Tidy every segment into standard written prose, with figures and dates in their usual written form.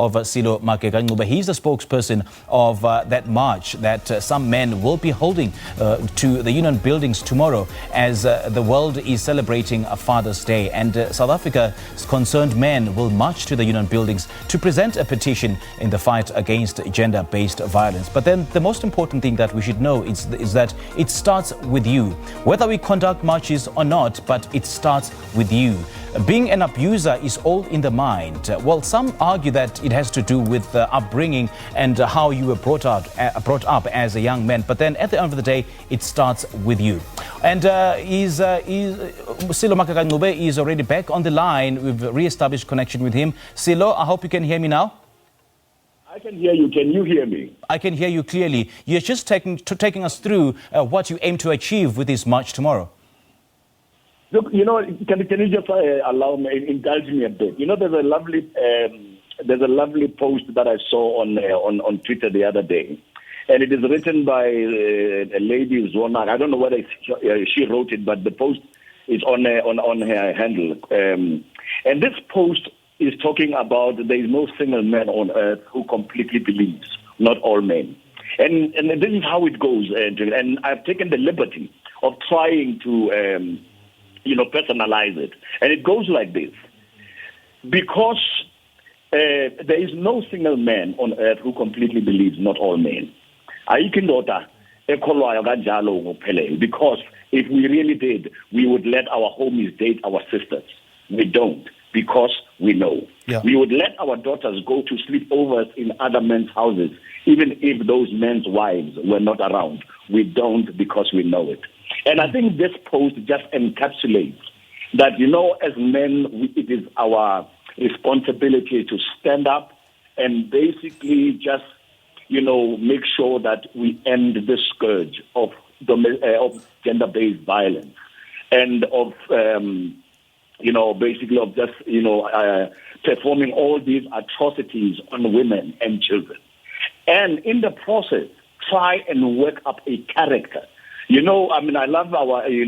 of Sello Maake Ka-Ncube. He's the spokesperson of that march that some men will be holding to the union buildings tomorrow as the world is celebrating Father's Day. And South Africa's concerned men will march to the union buildings to present a petition in the fight against gender-based violence. But then the most important thing that we should know is that it starts with you. Whether we conduct marches or not, but it starts with you. Being an abuser is all in the mind. Well, some argue that it has to do with upbringing and how you were brought up as a young man. But then at the end of the day, it starts with you. And Sello Maake Ka-Ncube is already back on the line. We've re-established connection with him. Sello, I hope you can hear me now. I can hear you. Can you hear me? I can hear you clearly. You're just taking us through what you aim to achieve with this march tomorrow. Look, can you just indulge me a bit? There's a lovely post that I saw on Twitter the other day, and it is written by a lady, Zona. I don't know whether she wrote it, but the post is on her handle. And this post is talking about there is no single man on earth who completely believes, not all men. And this is how it goes. And I've taken the liberty of trying to personalize it. And it goes like this. Because there is no single man on earth who completely believes, not all men. Because if we really did, we would let our homies date our sisters. We don't, because we know. Yeah. We would let our daughters go to sleepovers in other men's houses, even if those men's wives were not around. We don't, because we know it. And I think this post just encapsulates that, as men, it is our responsibility to stand up and basically just, make sure that we end this scourge of gender-based violence and of, basically of just, performing all these atrocities on women and children. And in the process, try and work up a character. I love our, the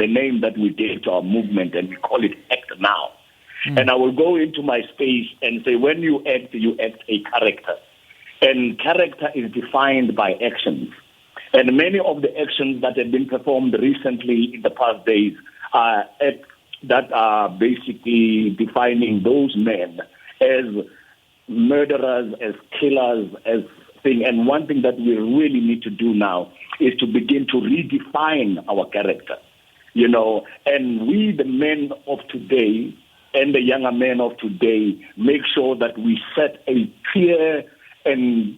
name that we gave to our movement, and we call it Act Now. And I will go into my space and say, when you act a character. And character is defined by actions. And many of the actions that have been performed recently in the past days are acts that are basically defining those men as murderers, as killers, as thing. And one thing that we really need to do now is to begin to redefine our character, and we, the men of today and the younger men of today, make sure that we set a clear and,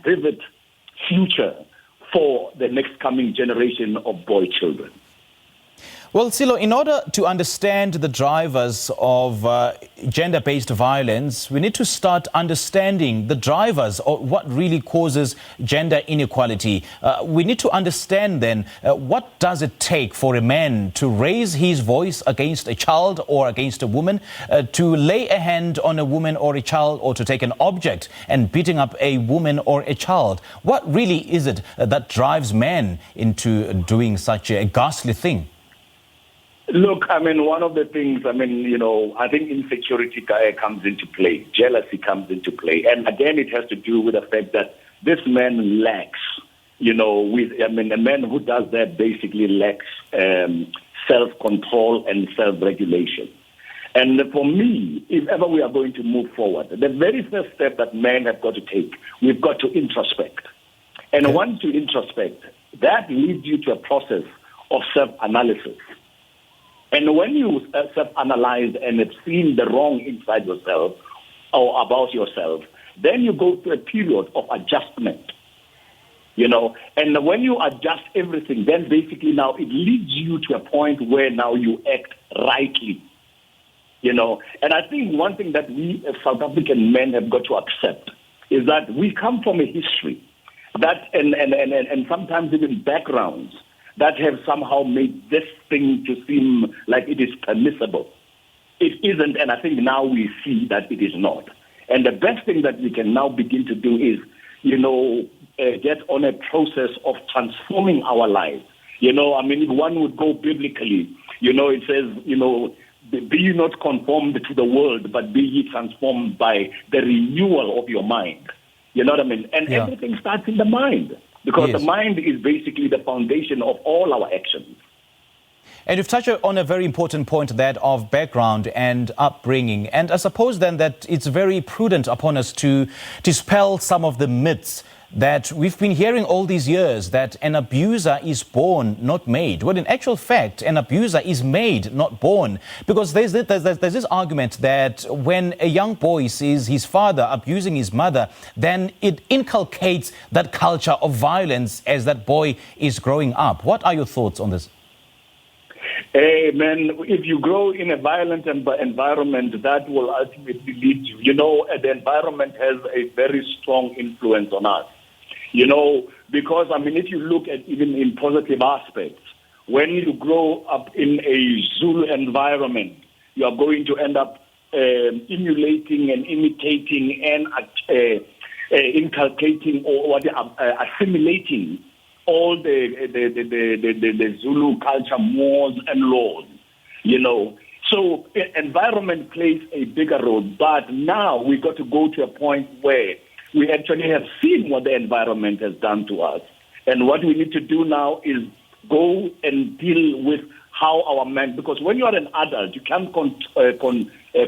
vivid future for the next coming generation of boy children. Well, Sello, in order to understand the drivers of gender-based violence, we need to start understanding the drivers or what really causes gender inequality. We need to understand then what does it take for a man to raise his voice against a child or against a woman, to lay a hand on a woman or a child, or to take an object and beating up a woman or a child. What really is it that drives men into doing such a ghastly thing? Look, one of the things, I think insecurity comes into play, jealousy comes into play. And again, it has to do with the fact that this man lacks, a man who does that basically lacks self-control and self-regulation. And for me, if ever we are going to move forward, the very first step that men have got to take, we've got to introspect. And once you introspect, that leads you to a process of self-analysis. And when you self-analyze and have seen the wrong inside yourself or about yourself, then you go through a period of adjustment, And when you adjust everything, then basically now it leads you to a point where now you act rightly, And I think one thing that we as South African men have got to accept is that we come from a history that and sometimes even backgrounds that have somehow made this thing to seem like it is permissible. It isn't, and I think now we see that it is not. And the best thing that we can now begin to do is, get on a process of transforming our lives. If one would go biblically, it says, be ye not conformed to the world, but be ye transformed by the renewal of your mind. You know what I mean? And everything starts in the mind, because the mind is basically the foundation of all our actions. And you've touched on a very important point, that of background and upbringing. And I suppose then that it's very prudent upon us to dispel some of the myths that we've been hearing all these years, that an abuser is born, not made. Well, in actual fact, an abuser is made, not born. Because there's this argument that when a young boy sees his father abusing his mother, then it inculcates that culture of violence as that boy is growing up. What are your thoughts on this? Hey, man, if you grow in a violent environment, that will ultimately lead you. You know, the environment has a very strong influence on us. You know, because, I mean, if you look at even in positive aspects, when you grow up in a Zulu environment, you are going to end up emulating and imitating and inculcating or assimilating all the Zulu culture, mores and laws, you know. So environment plays a bigger role. But now we've got to go to a point where we actually have seen what the environment has done to us. And what we need to do now is go and deal with how our men, because when you are an adult, you can't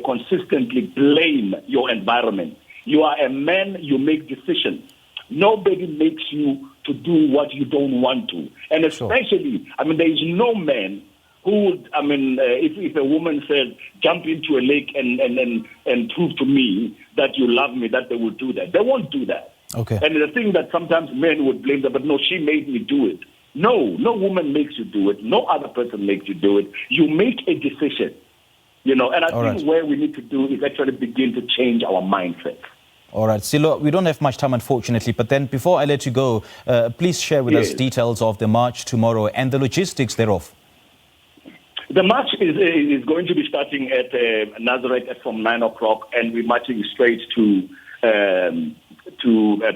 consistently blame your environment. You are a man, you make decisions. Nobody makes you to do what you don't want to. And especially, I mean, there is no man who would, I mean, if a woman says, jump into a lake and prove to me that you love me, that they will do that. They won't do that. Okay. And the thing that sometimes men would blame them, but no, she made me do it. No woman makes you do it. No other person makes you do it. You make a decision, you know, and I think where we need to do is actually begin to change our mindset. All right, Sello, we don't have much time, unfortunately, but then before I let you go, please share with us details of the march tomorrow and the logistics thereof. The march is going to be starting at Nazareth from 9 o'clock, and we're marching straight to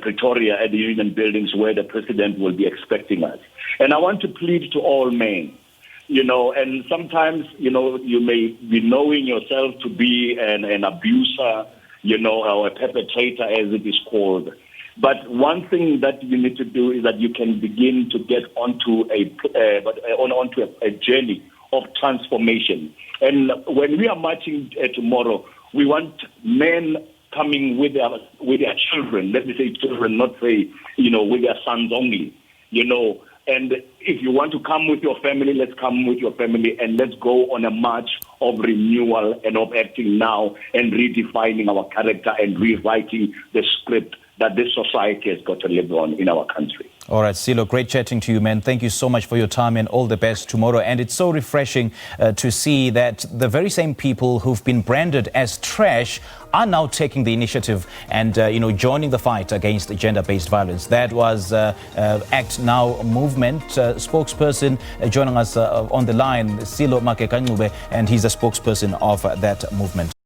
Pretoria at the Union Buildings, where the president will be expecting us. And I want to plead to all men, you know, and sometimes, you know, you may be knowing yourself to be an abuser, you know, or a perpetrator, as it is called. But one thing that you need to do is that you can begin to get onto a journey of transformation. And when we are marching tomorrow, we want men coming with their children. Let me say children, not say, you know, with their sons only, you know. And if you want to come with your family, let's come with your family, and let's go on a march of renewal and of acting now and redefining our character and rewriting the script that this society has got to live on in our country. All right, Sello, great chatting to you, man. Thank you so much for your time and all the best tomorrow. And it's so refreshing to see that the very same people who've been branded as trash are now taking the initiative and, joining the fight against gender-based violence. That was Act Now movement spokesperson joining us on the line, Sello Maake Ka-Ncube, and he's a spokesperson of that movement.